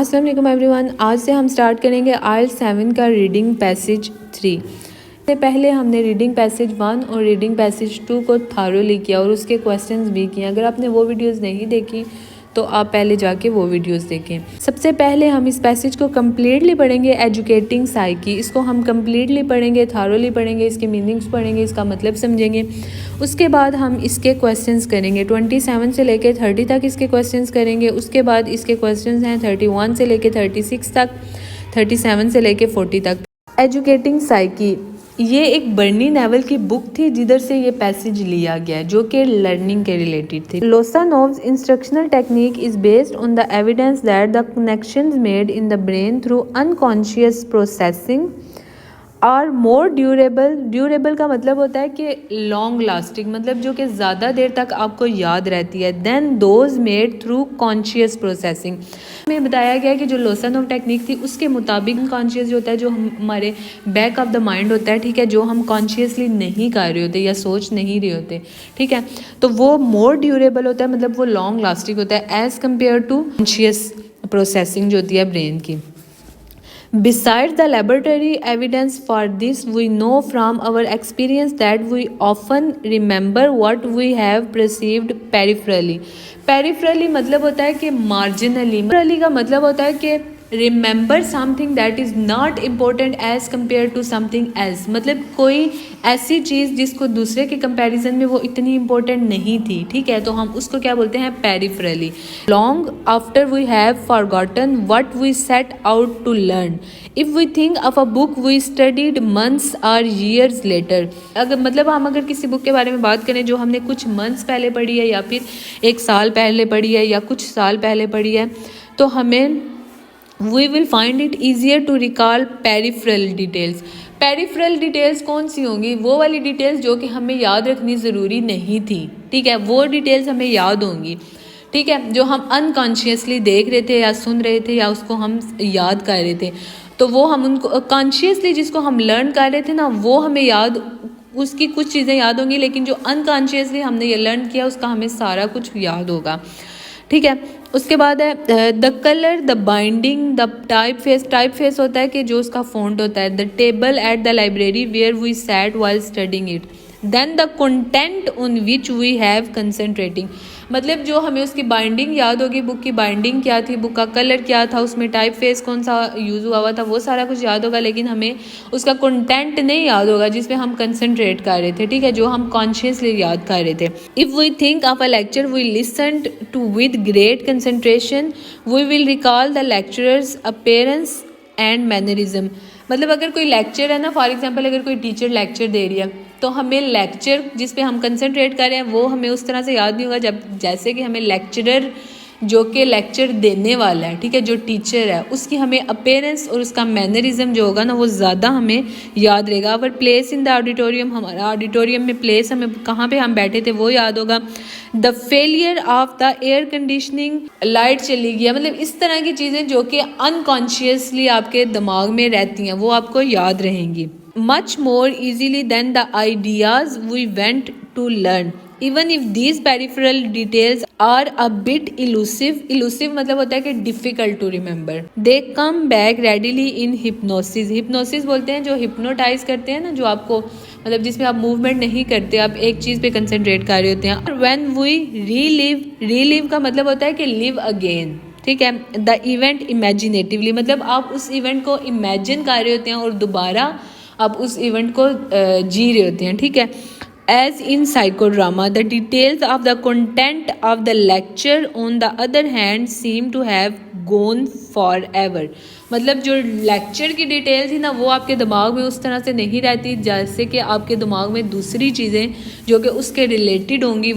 अस्सलाम वालेकुम एवरीवन। आज से हम स्टार्ट करेंगे IELTS 7 का रीडिंग पैसेज 3। इससे पहले हमने रीडिंग पैसेज 1 और रीडिंग पैसेज 2 को थारोली किया और उसके क्वेश्चंस भी किए। अगर आपने वो वीडियोस नहीं देखी तो आप पहले जाके वो वीडियोस देखें। सबसे पहले हम इस पैसेज को कम्प्लीटली पढ़ेंगे, एजुकेटिंग साइकी। इसको हम कम्प्लीटली पढ़ेंगे, थारोली पढ़ेंगे, इसके मीनिंग्स पढ़ेंगे, इसका मतलब समझेंगे। उसके बाद हम इसके क्वेश्चंस करेंगे। 27 से लेके 30 तक इसके क्वेश्चंस करेंगे। उसके बाद इसके क्वेश्चंस हैं 31 से लेके 36 तक, 37 से लेके 40 तक। एजुकेटिंग साइकी ये एक बर्नी नेवल की बुक थी जिधर से ये पैसेज लिया गया है, जो कि लर्निंग के रिलेटेड थी। Lozanov's instructional technique is based on the evidence that the connections made in the brain through unconscious processing are more durable. Durable का मतलब होता है कि लॉन्ग लास्टिंग, मतलब जो कि ज़्यादा देर तक आपको याद रहती है, then those made through conscious processing. में बताया गया कि जो लोसानोव टेक्निक थी उसके मुताबिक कॉन्शियस जो होता है, जो हमारे बैक ऑफ द माइंड होता है, ठीक है, जो हम कॉन्शियसली नहीं कर रहे होते या सोच नहीं रहे होते, ठीक है, तो वो मोर ड्यूरेबल होता है, मतलब वो लॉन्ग लास्टिंग होता है as compare to conscious processing जो होती है ब्रेन की। Besides the laboratory evidence for this, we know from our experience that we often remember what we have perceived peripherally. Peripherally मतलब होता है कि marginally. Peripherally का मतलब होता है कि remember something that is not important as compared to something else. मतलब कोई ऐसी चीज़ जिसको दूसरे के कंपैरिजन में वो इतनी इम्पोर्टेंट नहीं थी, ठीक है, तो हम उसको क्या बोलते हैं, peripherally. Long after we have forgotten what we set out to learn if we think of a book we studied months और ईयर्स लेटर। अगर मतलब हम अगर किसी बुक के बारे में बात करें जो हमने कुछ मंथ्स पहले पढ़ी है या फिर एक साल पहले पढ़ी है या कुछ साल पहले पढ़ी है, तो हमें we will find it easier to recall peripheral details. Peripheral details कौन सी होंगी? वो वाली डिटेल्स जो कि हमें याद रखनी ज़रूरी नहीं थी, ठीक है, वो डिटेल्स हमें याद होंगी, ठीक है, जो हम अनकॉन्शियसली देख रहे थे या सुन रहे थे या उसको हम याद कर रहे थे, तो वो हम उनको कॉन्शियसली जिसको हम लर्न कर रहे थे ना, वो हमें याद, उसकी कुछ चीज़ें याद होंगी, लेकिन जो अनकॉन्शियसली हमने ये लर्न किया उसका हमें सारा कुछ याद होगा, ठीक है। उसके बाद है the colour, the binding, the type face. Type face होता है कि जो उसका फॉन्ट होता है। The table at the library where we sat while studying it. Then the content on which we have concentrating, मतलब जो हमें उसकी बाइंडिंग याद होगी, बुक की बाइंडिंग क्या थी, बुक का कलर क्या था, उसमें टाइप फेस कौन सा यूज़ हुआ था, वो सारा कुछ याद होगा, लेकिन हमें उसका कंटेंट नहीं याद होगा जिसमें हम कंसनट्रेट कर रहे थे, ठीक है, जो हम कॉन्शियसली याद कर रहे थे। If we think of a lecture we listen to with great concentration we will recall the lecturer's appearance and mannerism. मतलब अगर कोई लेक्चर है ना, फॉर एग्जांपल अगर कोई टीचर लेक्चर दे रही है, तो हमें लेक्चर जिस पे हम कंसंट्रेट कर रहे हैं वो हमें उस तरह से याद नहीं होगा जब जैसे कि हमें लेक्चरर जो कि लेक्चर देने वाला है, ठीक है, जो टीचर है, उसकी हमें अपीयरेंस और उसका मैनरिज्म जो होगा ना वो ज़्यादा हमें याद रहेगा। अवर प्लेस इन द ऑडिटोरियम, हमारा ऑडिटोरियम में प्लेस, हमें कहाँ पे हम बैठे थे वो याद होगा। The failure of the air conditioning, light चली गया, मतलब इस तरह की चीज़ें जो कि अनकॉन्शियसली आपके दिमाग में रहती हैं वो आपको याद रहेंगी। Much more easily than the ideas we went to learn even if these peripheral details are a bit elusive मतलब होता है कि difficult to remember, they come back readily in hypnosis। hypnosis बोलते हैं जो hypnotize करते हैं ना, जो आपको मतलब जिसमें आप मूवमेंट नहीं करते, आप एक चीज़ पे कंसंट्रेट कर रहे होते हैं। when we relive का मतलब होता है कि live again, ठीक है, द इवेंट इमेजिनेटिवली, मतलब आप उस इवेंट को इमेजिन कर रहे होते हैं और दोबारा आप उस इवेंट को जी रहे होते हैं, ठीक है। As in psychodrama, the details of the content of the lecture on the other hand seem to have gone forever। मतलब जो लेक्चर की डिटेल थी ना वो आपके दिमाग में उस तरह से नहीं रहती जैसे कि आपके दिमाग में दूसरी चीज़ें जो कि उसके रिलेटेड होंगी